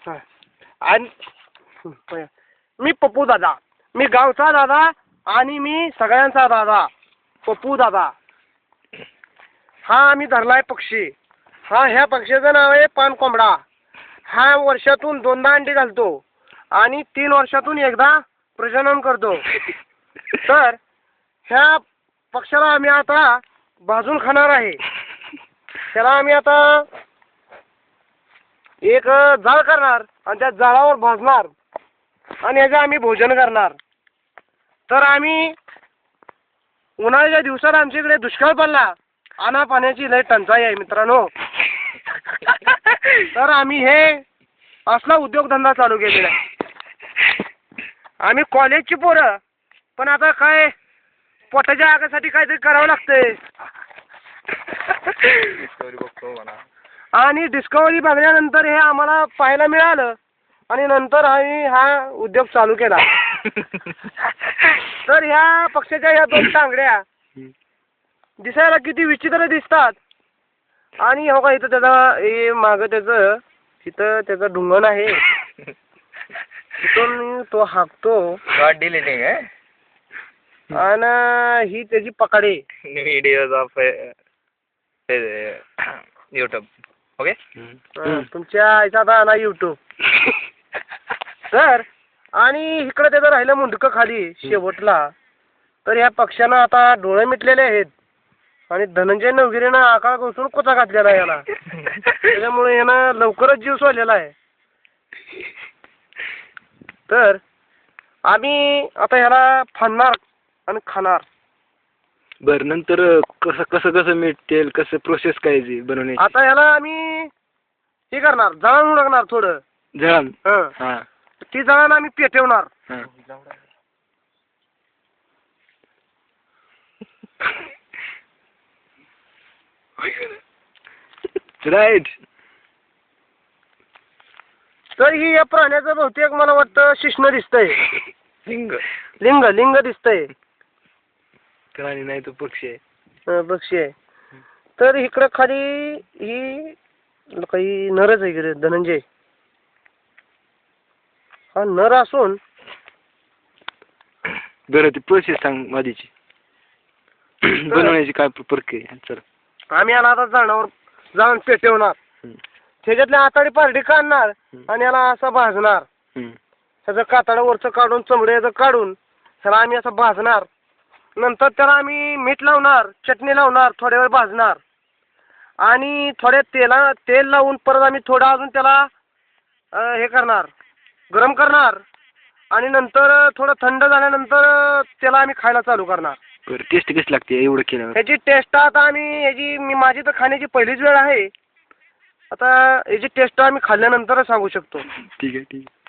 आणि मी पप्पू दादा, मी गावचा दादा आणि मी सगळ्यांचा दादा पप्पू दादा. हा आम्ही धरलाय पक्षी. ह्या पक्षाचं नाव आहे पान कोंबडा. हा वर्षातून 2दा अंडी घालतो आणि 3 वर्षातून एकदा प्रजनन करतो. तर ह्या पक्षाला आम्ही आता भाजून खाणार आहे. त्याला आम्ही आता एक जाळ करणार आणि त्या जाळावर भाजणार आणि ह्याचं आम्ही भोजन करणार. तर आम्ही उन्हाळ्याच्या दिवसात आमच्याकडे दुष्काळ पडला, आणा पाण्याची लय टंचाई आहे मित्रांनो. तर आम्ही हे असला उद्योगधंदा चालू केलेला आहे. आम्ही कॉलेजची पोरं, पण आता काय पोटाच्या आगासाठी काहीतरी करावं लागतंय. आणि डिस्कवरी बघल्यानंतर हे आम्हाला पाहायला मिळालं आणि नंतर आम्ही हा उद्योग चालू केला. तर ह्या पक्षाच्या ह्या 2 टांगड्या दिसायला किती विचित्र दिसतात. आणि हो का इथं त्याचा मागं त्याचं तिथं त्याचं ढुंगण आहे. तिथून तो हाकतो डिलीटिंग आहे आणि ही त्याची पकडे व्हिडिओज ऑफ यूट्यूब. ओके तुमच्या आईचा दाना यूट्यूब. तर आणि इकडे त्याचं राहिलं मुंडकं खाली शेवटला. तर ह्या पक्ष्यानं आता डोळे मिटलेले आहेत आणि धनंजय नवगिरीनं आकाळ घुसून कोचा घातलेला आहे याला. त्याच्यामुळे यानं लवकरच जीव सोडलेला आहे. तर आम्ही आता ह्याला फाडणार आणि खाणार. बरं नंतर कसं कसं कसं मिळतील, कसं प्रोसेस काय बनवण्याची? आता ह्याला आम्ही हे करणार, जळण उडकणार थोडं जळण. हां ती जळण आम्ही पेटवणार. राईट. तर ही या प्राण्याचं बहुतेक मला वाटतं शिश्न दिसतंय. लिंग लिंग लिंग दिसतंय. प्राणी नाही तो पक्षी आहे. पक्षी आहे. तर इकडं खाली ही काही नरच आहे इकडे धनंजय. हा नर असून बरं ती प्रोसेस सांग माझीची बनवण्याची काय प्रक्रिया सर? आम्ही याला आता जळणावर जाऊन पेटवणार. त्याच्यातल्या आताडी पारडी काढणार आणि याला असं भाजणार. त्याचं कातडं वरचं काढून चमड्याचं काढून त्याला आम्ही असं भाजणार. नंतर त्याला आम्ही मीठ लावणार, चटणी लावणार, थोड्या वेळ भाजणार आणि थोड्या तेल लावून परत आम्ही थोडं अजून त्याला हे करणार, गरम करणार आणि नंतर थोडं थंड झाल्यानंतर त्याला आम्ही खायला चालू करणार. बरं टेस्ट कशी लागते एवढं केलं? ह्याची टेस्ट आता माझी तर खाण्याची पहिलीच वेळ आहे. आता याची टेस्ट आम्ही खाल्ल्यानंतरच सांगू शकतो. ठीक आहे ठीक आहे.